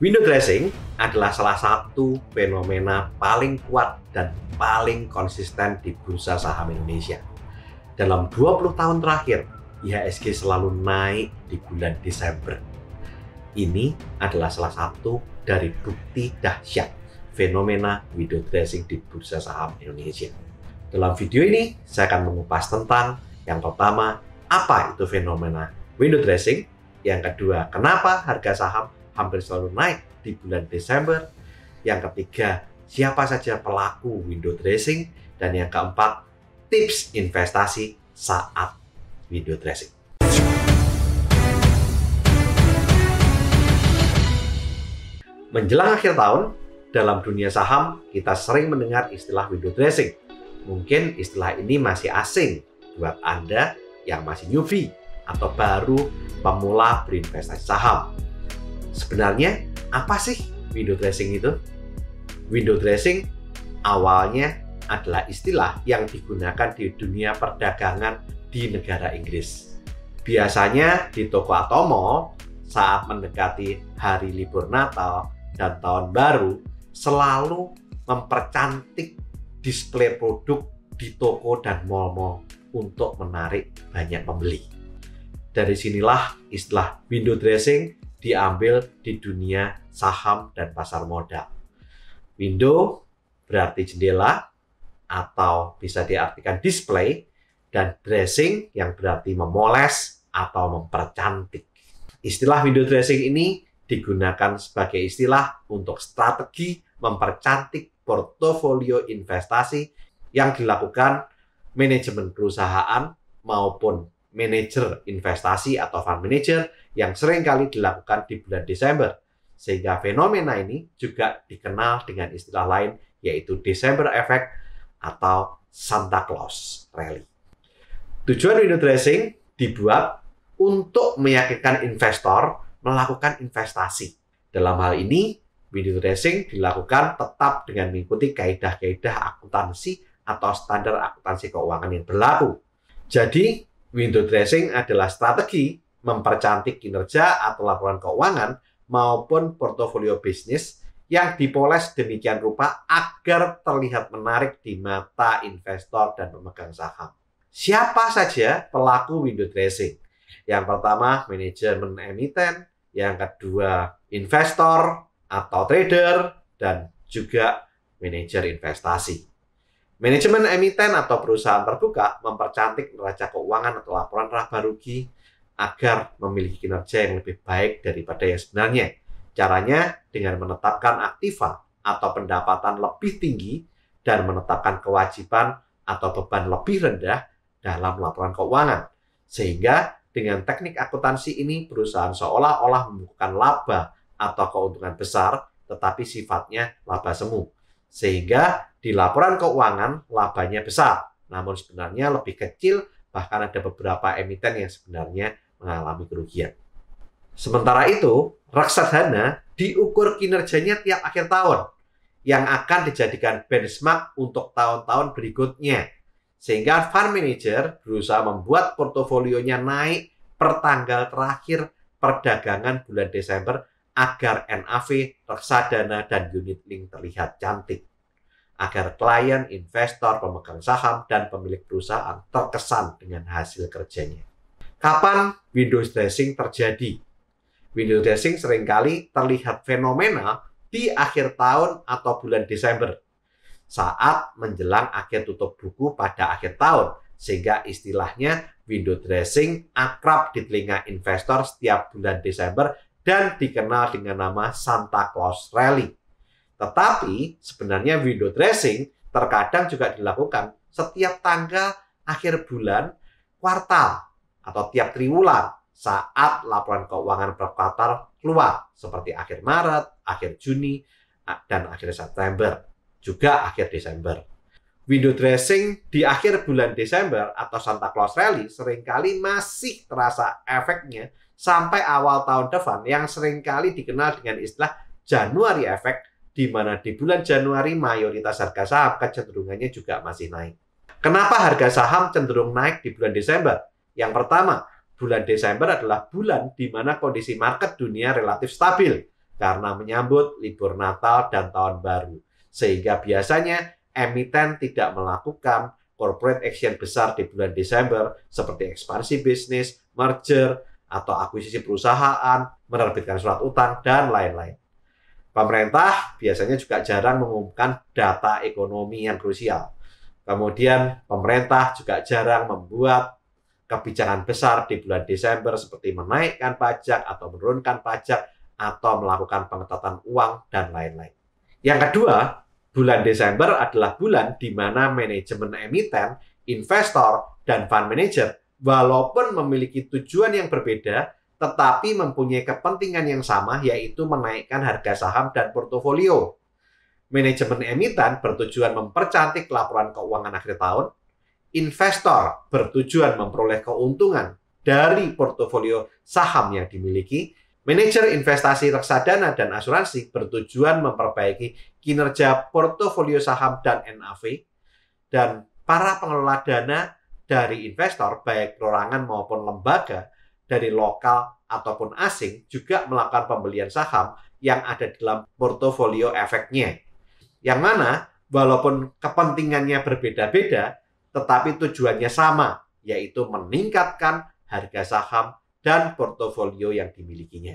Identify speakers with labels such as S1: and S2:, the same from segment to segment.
S1: Window dressing adalah salah satu fenomena paling kuat dan paling konsisten di bursa saham Indonesia. Dalam 20 tahun terakhir, IHSG selalu naik di bulan Desember. Ini adalah salah satu dari bukti dahsyat fenomena window dressing di bursa saham Indonesia. Dalam video ini, saya akan mengupas tentang yang pertama, apa itu fenomena window dressing? Yang kedua, kenapa harga saham hampir selalu naik di bulan Desember? Yang ketiga, siapa saja pelaku window dressing? Dan yang keempat, tips investasi saat window dressing. Menjelang akhir tahun, dalam dunia saham, kita sering mendengar istilah window dressing. Mungkin istilah ini masih asing buat Anda yang masih newbie atau baru pemula berinvestasi saham. Sebenarnya, apa sih window dressing itu? Window dressing awalnya adalah istilah yang digunakan di dunia perdagangan di negara Inggris. Biasanya di toko atau mall, saat mendekati hari libur Natal dan Tahun Baru, selalu mempercantik display produk di toko dan mall-mall untuk menarik banyak pembeli. Dari sinilah istilah window dressing diambil di dunia saham dan pasar modal. Window berarti jendela atau bisa diartikan display, dan dressing yang berarti memoles atau mempercantik. Istilah window dressing ini digunakan sebagai istilah untuk strategi mempercantik portofolio investasi yang dilakukan manajemen perusahaan maupun manajer investasi atau fund manager yang seringkali dilakukan di bulan Desember. Sehingga fenomena ini juga dikenal dengan istilah lain, yaitu December Effect atau Santa Claus Rally. Tujuan window dressing dibuat untuk meyakinkan investor melakukan investasi. Dalam hal ini, window dressing dilakukan tetap dengan mengikuti kaidah-kaidah akuntansi atau standar akuntansi keuangan yang berlaku. Jadi, window dressing adalah strategi mempercantik kinerja atau laporan keuangan maupun portofolio bisnis yang dipoles demikian rupa agar terlihat menarik di mata investor dan pemegang saham. Siapa saja pelaku window dressing? Yang pertama, manajemen emiten, yang kedua, investor atau trader, dan juga manajer investasi. Manajemen emiten atau perusahaan terbuka mempercantik neraca keuangan atau laporan laba rugi agar memiliki kinerja yang lebih baik daripada yang sebenarnya. Caranya dengan menetapkan aktiva atau pendapatan lebih tinggi dan menetapkan kewajiban atau beban lebih rendah dalam laporan keuangan. Sehingga dengan teknik akuntansi ini perusahaan seolah-olah membukukan laba atau keuntungan besar tetapi sifatnya laba semu. Sehingga di laporan keuangan labanya besar, namun sebenarnya lebih kecil, bahkan ada beberapa emiten yang sebenarnya mengalami kerugian. Sementara itu, reksadana diukur kinerjanya tiap akhir tahun yang akan dijadikan benchmark untuk tahun-tahun berikutnya. Sehingga fund manager berusaha membuat portofolionya naik per tanggal terakhir perdagangan bulan Desember agar NAV, reksadana, dan unit link terlihat cantik. Agar klien, investor, pemegang saham, dan pemilik perusahaan terkesan dengan hasil kerjanya. Kapan window dressing terjadi? Window dressing seringkali terlihat fenomena di akhir tahun atau bulan Desember, saat menjelang akhir tutup buku pada akhir tahun, sehingga istilahnya window dressing akrab di telinga investor setiap bulan Desember dan dikenal dengan nama Santa Claus Rally. Tetapi sebenarnya window dressing terkadang juga dilakukan setiap tanggal akhir bulan kuartal atau tiap triwulan saat laporan keuangan per kuartal keluar seperti akhir Maret, akhir Juni, dan akhir September, juga akhir Desember. Window dressing di akhir bulan Desember atau Santa Claus Rally seringkali masih terasa efeknya sampai awal tahun depan yang seringkali dikenal dengan istilah January Effect, di mana di bulan Januari mayoritas harga saham kecenderungannya juga masih naik. Kenapa harga saham cenderung naik di bulan Desember? Yang pertama, bulan Desember adalah bulan di mana kondisi market dunia relatif stabil. karena menyambut libur Natal dan Tahun Baru. Sehingga biasanya emiten tidak melakukan corporate action besar di bulan Desember seperti ekspansi bisnis, merger, atau akuisisi perusahaan, menerbitkan surat utang, dan lain-lain. Pemerintah biasanya juga jarang mengumumkan data ekonomi yang krusial. Kemudian pemerintah juga jarang membuat kebijakan besar di bulan Desember seperti menaikkan pajak atau menurunkan pajak atau melakukan pengetatan uang dan lain-lain. Yang kedua, bulan Desember adalah bulan di mana manajemen emiten, investor, dan fund manager walaupun memiliki tujuan yang berbeda tetapi mempunyai kepentingan yang sama, yaitu menaikkan harga saham dan portofolio. Manajemen emiten bertujuan mempercantik laporan keuangan akhir tahun, investor bertujuan memperoleh keuntungan dari portofolio saham yang dimiliki, manajer investasi reksadana dan asuransi bertujuan memperbaiki kinerja portofolio saham dan NAV, dan para pengelola dana dari investor, baik perorangan maupun lembaga, dari lokal ataupun asing juga melakukan pembelian saham yang ada dalam portofolio efeknya. Yang mana walaupun kepentingannya berbeda-beda, tetapi tujuannya sama, yaitu meningkatkan harga saham dan portofolio yang dimilikinya.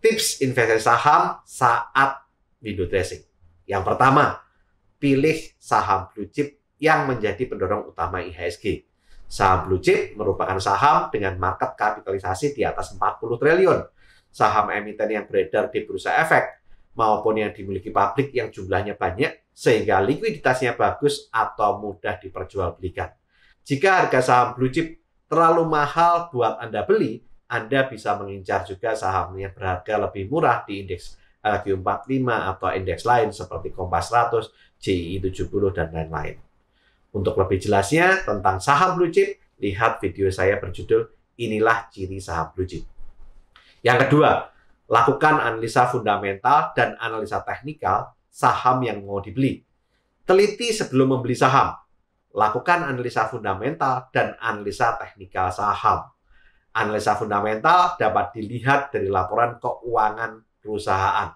S1: Tips investasi saham saat window dressing. Yang pertama, pilih saham blue chip yang menjadi pendorong utama IHSG. Saham blue chip merupakan saham dengan market kapitalisasi di atas 40 triliun. Saham emiten yang beredar di bursa efek maupun yang dimiliki publik yang jumlahnya banyak sehingga likuiditasnya bagus atau mudah diperjualbelikan. Jika harga saham blue chip terlalu mahal buat Anda beli, Anda bisa mengincar juga saham yang berharga lebih murah di indeks LQ45 atau indeks lain seperti Kompas 100, JII 70, dan lain-lain. Untuk lebih jelasnya tentang saham blue chip, lihat video saya berjudul Inilah Ciri Saham Blue Chip. Yang kedua, lakukan analisa fundamental dan analisa teknikal saham yang mau dibeli. Teliti sebelum membeli saham. Lakukan analisa fundamental dan analisa teknikal saham. Analisa fundamental dapat dilihat dari laporan keuangan perusahaan.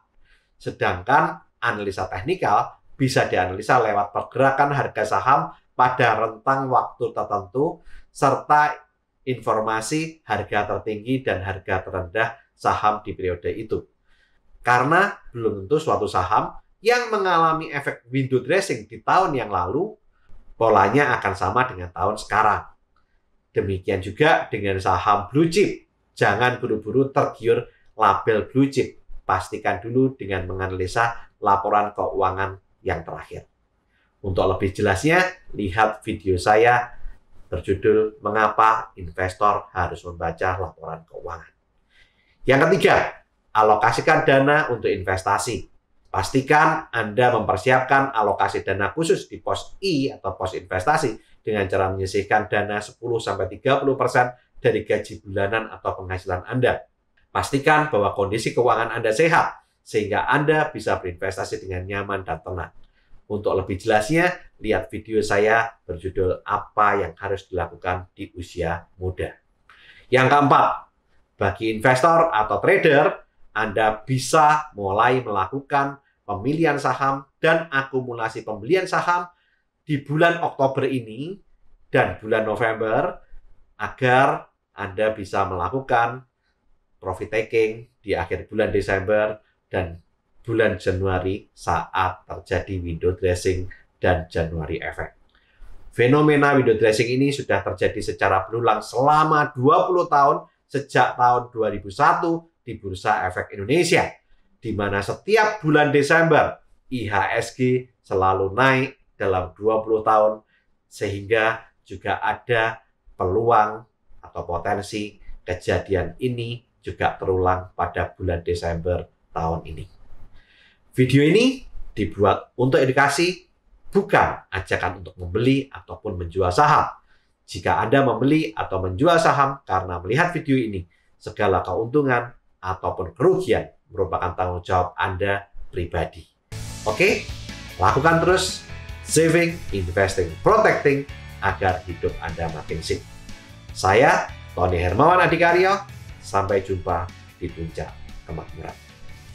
S1: Sedangkan analisa teknikal bisa dianalisa lewat pergerakan harga saham pada rentang waktu tertentu, serta informasi harga tertinggi dan harga terendah saham di periode itu. Karena belum tentu suatu saham yang mengalami efek window dressing di tahun yang lalu, polanya akan sama dengan tahun sekarang. Demikian juga dengan saham blue chip. Jangan buru-buru tergiur label blue chip. Pastikan dulu dengan menganalisa laporan keuangan yang terakhir. Untuk lebih jelasnya, lihat video saya berjudul Mengapa Investor Harus Membaca Laporan Keuangan. Yang ketiga, alokasikan dana untuk investasi. Pastikan Anda mempersiapkan alokasi dana khusus di pos I atau pos investasi dengan cara menyisihkan dana 10-30% dari gaji bulanan atau penghasilan Anda. Pastikan bahwa kondisi keuangan Anda sehat, sehingga Anda bisa berinvestasi dengan nyaman dan tenang. Untuk lebih jelasnya, lihat video saya berjudul Apa yang harus dilakukan di usia muda. Yang keempat, bagi investor atau trader, Anda bisa mulai melakukan pemilihan saham dan akumulasi pembelian saham di bulan Oktober ini dan bulan November agar Anda bisa melakukan profit taking di akhir bulan Desember dan bulan Januari saat terjadi window dressing dan Januari effect. Fenomena window dressing ini sudah terjadi secara berulang selama 20 tahun sejak tahun 2001 di Bursa Efek Indonesia, di mana setiap bulan Desember IHSG selalu naik dalam 20 tahun, sehingga juga ada peluang atau potensi kejadian ini juga terulang pada bulan Desember tahun ini. Video ini dibuat untuk edukasi, bukan ajakan untuk membeli ataupun menjual saham. Jika Anda membeli atau menjual saham karena melihat video ini, segala keuntungan ataupun kerugian merupakan tanggung jawab Anda pribadi. Oke, lakukan terus saving, investing, protecting agar hidup Anda makin sip. Saya Tony Hermawan Adikaryo, sampai jumpa di puncak kemakmuran.